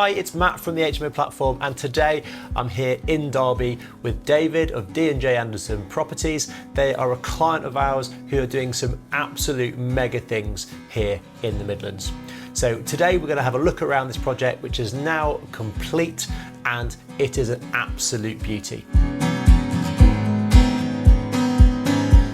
Hi, it's Matt from the HMO platform, and today I'm here in Derby with David of D&J Anderson Properties. They are a client of ours who are doing some absolute mega things here in the Midlands. So today we're going to have a look around this project, which is now complete, and it is an absolute beauty.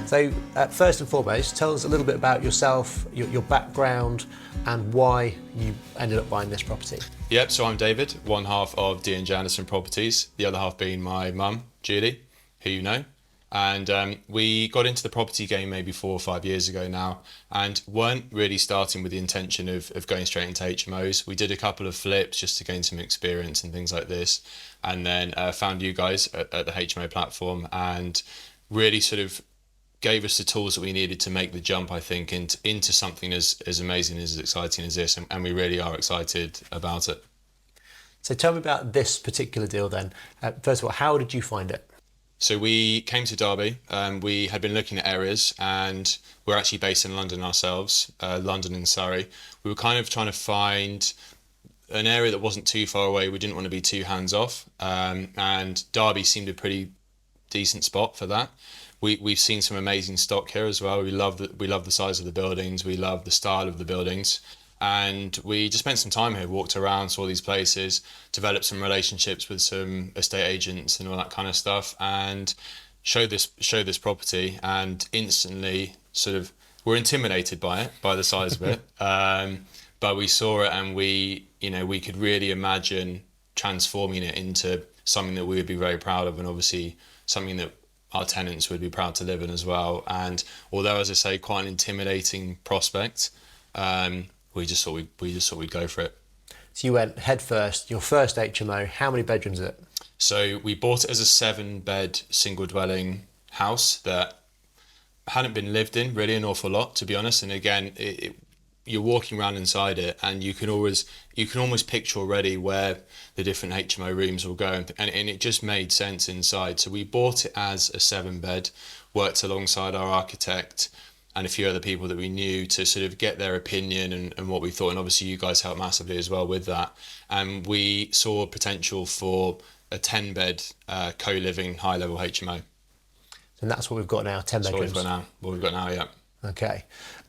So first and foremost, tell us a little bit about yourself, your background, and why you ended up buying this property. Yep, so I'm David, one half of D&J Anderson Properties, the other half being my mum, Julie, who you know. And we got into the property game maybe 4 or 5 years ago now, and weren't really starting with the intention of going straight into HMOs. We did a couple of flips just to gain some experience and things like this, and then found you guys at the HMO platform, and really sort of gave us the tools that we needed to make the jump, I think, into something as amazing, as exciting as this, and we really are excited about it. So tell me about this particular deal then. First of all, how did you find it? So we came to Derby, we had been looking at areas, and we're actually based in London ourselves, London and Surrey. We were kind of trying to find an area that wasn't too far away. We didn't want to be too hands off, and Derby seemed a pretty decent spot for that. We've seen some amazing stock here as well. We love the size of the buildings. We love the style of the buildings, and we just spent some time here, walked around, saw these places, developed some relationships with some estate agents and all that kind of stuff, and showed this property, and instantly sort of were intimidated by it, by the size of it. But we saw it, and we could really imagine transforming it into something that we would be very proud of, and obviously something that our tenants would be proud to live in as well. And although, as I say, quite an intimidating prospect, we just thought we'd go for it. So you went head first, your first HMO. How many bedrooms is it? So we bought it as a 7-bed single dwelling house that hadn't been lived in really an awful lot, to be honest. And again, you're walking around inside it, and you can almost picture already where the different HMO rooms will go, and it just made sense inside. So we bought it as a 7-bed, worked alongside our architect and a few other people that we knew to sort of get their opinion and what we thought, and obviously you guys helped massively as well with that. And we saw potential for a 10-bed co-living high-level HMO. And that's what we've got now, 10 bedrooms. What we've got now, yeah. Okay.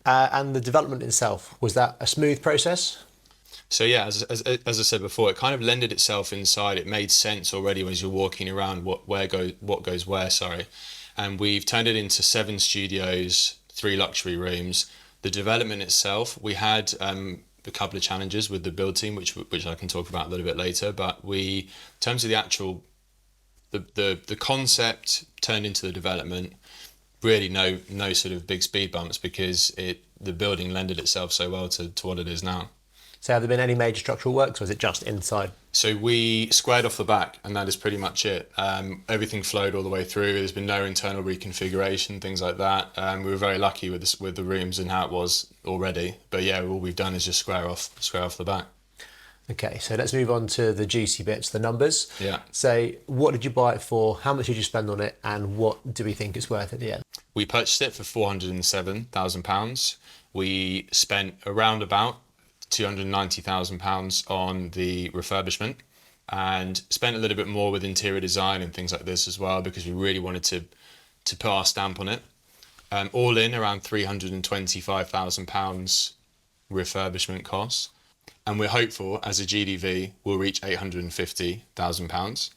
And the development itself, was that a smooth process? So yeah, as I said before, it kind of lended itself inside. It made sense already as you're walking around what goes where. And we've turned it into 7 studios, 3 luxury rooms. The development itself, we had a couple of challenges with the build team, which I can talk about a little bit later. But in terms of the actual the concept turned into the development, really no sort of big speed bumps, because the building lended itself so well to what it is now. So have there been any major structural works, or is it just inside? So we squared off the back, and that is pretty much it. Everything flowed all the way through. There's been no internal reconfiguration, things like that. We were very lucky with the rooms and how it was already. But yeah, all we've done is just square off the back. Okay, so let's move on to the juicy bits, the numbers. Yeah. So what did you buy it for? How much did you spend on it? And what do we think it's worth at the end? We purchased it for £407,000. We spent around about £290,000 on the refurbishment, and spent a little bit more with interior design and things like this as well, because we really wanted to put our stamp on it. All in around £325,000 refurbishment costs. And we're hopeful, as a GDV, we'll reach £850,000.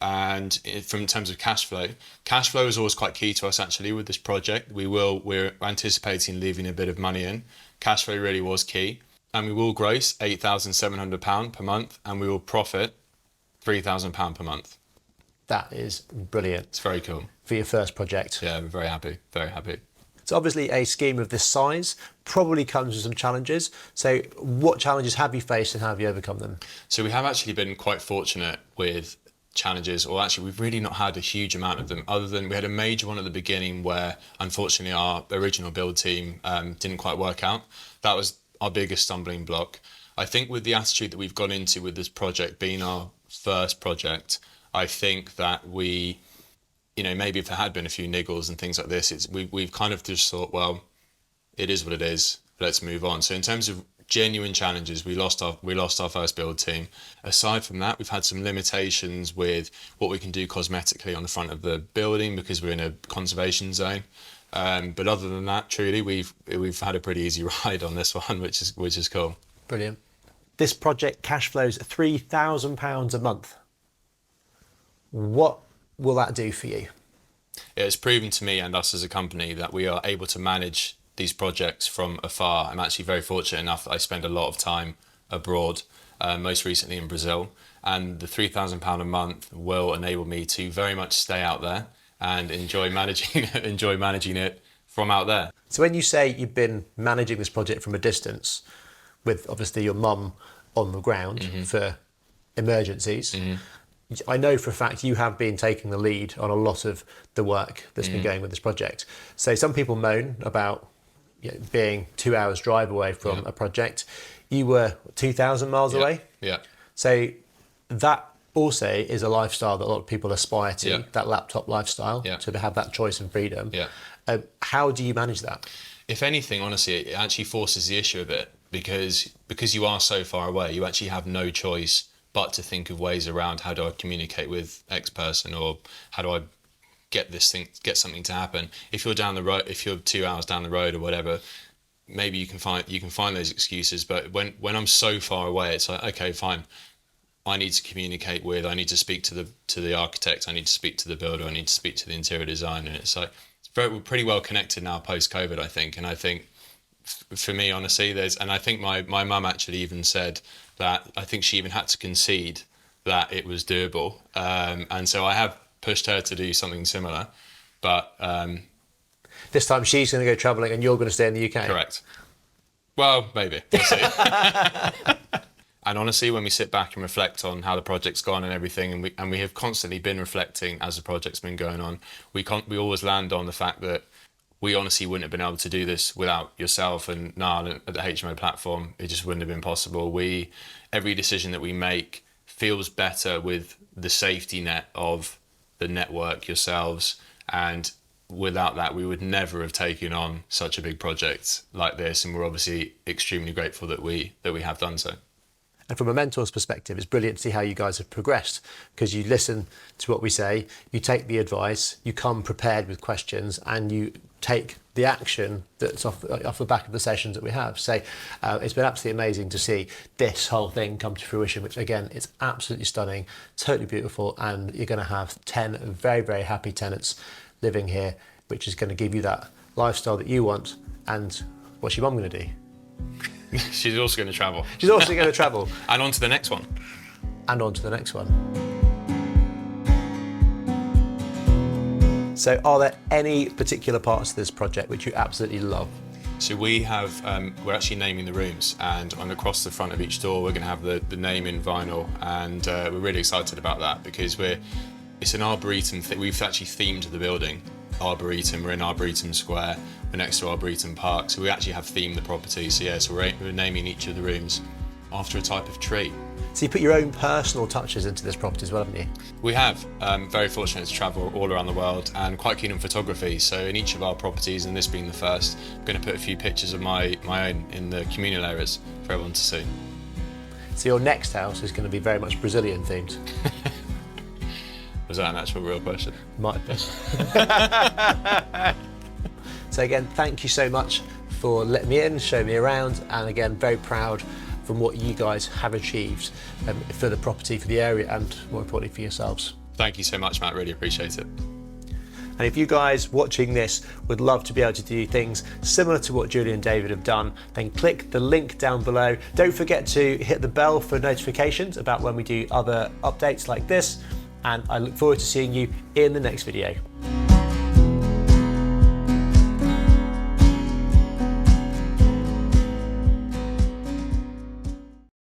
And in terms of cash flow is always quite key to us actually with this project. We're anticipating leaving a bit of money in. Cash flow really was key. And we will gross £8,700 per month, and we will profit £3,000 per month. That is brilliant. It's very cool. For your first project. Yeah, we're very happy, very happy. So obviously a scheme of this size probably comes with some challenges. So what challenges have you faced and how have you overcome them? So we have actually been quite fortunate with challenges, or actually we've really not had a huge amount of them, other than we had a major one at the beginning where unfortunately our original build team didn't quite work out. That was our biggest stumbling block. I think with the attitude that we've gone into with this project being our first project, I think that we, maybe if there had been a few niggles and things like this, we've kind of just thought, well, it is what it is, let's move on. So in terms of genuine challenges. We lost our first build team. Aside from that, we've had some limitations with what we can do cosmetically on the front of the building because we're in a conservation zone. But other than that, truly, we've had a pretty easy ride on this one, which is cool. Brilliant. This project cash flows £3,000 a month. What will that do for you? It has proven to me and us as a company that we are able to manage these projects from afar. I'm actually very fortunate enough that I spend a lot of time abroad, most recently in Brazil, and the £3,000 a month will enable me to very much stay out there and enjoy managing it from out there. So when you say you've been managing this project from a distance, with obviously your mum on the ground for emergencies, I know for a fact you have been taking the lead on a lot of the work that's been going with this project. So some people moan about being 2 hours drive away from a project. You were 2,000 miles away. Yeah. So that also is a lifestyle that a lot of people aspire to, Yeah. that laptop lifestyle, to have that choice and freedom. Yeah. How do you manage that? If anything, honestly, it actually forces the issue a bit because you are so far away, you actually have no choice but to think of ways around how do I communicate with X person, or how do I get something to happen. If you're down the road, if you're 2 hours down the road or whatever, maybe you can find those excuses. But when I'm so far away, it's like, okay, fine. I need to communicate with, I need to speak to the architect, I need to speak to the builder, I need to speak to the interior designer. And it's like, we're pretty well connected now post-COVID, I think. And I think for me, honestly, and I think my mum actually even said that I think she even had to concede that it was doable. And so I have pushed her to do something similar. But this time she's going to go travelling and you're going to stay in the UK? Correct. Well, maybe. We'll see. And honestly, when we sit back and reflect on how the project's gone and everything, and we have constantly been reflecting as the project's been going on, we always land on the fact that we honestly wouldn't have been able to do this without yourself and Niall at the HMO platform. It just wouldn't have been possible. Every decision that we make feels better with the safety net of the network, yourselves, and without that, we would never have taken on such a big project like this. And we're obviously extremely grateful that we have done so. And from a mentor's perspective, it's brilliant to see how you guys have progressed, because you listen to what we say, you take the advice, you come prepared with questions, and you take the action that's off the back of the sessions that we have. So it's been absolutely amazing to see this whole thing come to fruition, which again, it's absolutely stunning, totally beautiful, and you're going to have 10 very, very happy tenants living here, which is going to give you that lifestyle that you want. And what's your mum going to do? She's also going to travel. She's also going to travel. And on to the next one. And on to the next one. So are there any particular parts of this project which you absolutely love? So we're actually naming the rooms, and across the front of each door we're going to have the name in vinyl, and we're really excited about that because it's an Arboretum thing. We've actually themed the building Arboretum. We're in Arboretum Square. We're next to Arboretum Park, so we actually have themed the property. So yeah, so we're naming each of the rooms after a type of tree. So you put your own personal touches into this property as well, haven't you? We have. Very fortunate to travel all around the world and quite keen on photography. So in each of our properties, and this being the first, I'm going to put a few pictures of my own in the communal areas for everyone to see. So your next house is going to be very much Brazilian themed. Was that an actual real question? Might have been. So again, thank you so much for letting me in, showing me around, and again, very proud from what you guys have achieved for the property, for the area, and more importantly for yourselves. Thank you so much, Matt, really appreciate it. And if you guys watching this would love to be able to do things similar to what Julie and David have done, then click the link down below. Don't forget to hit the bell for notifications about when we do other updates like this, and I look forward to seeing you in the next video.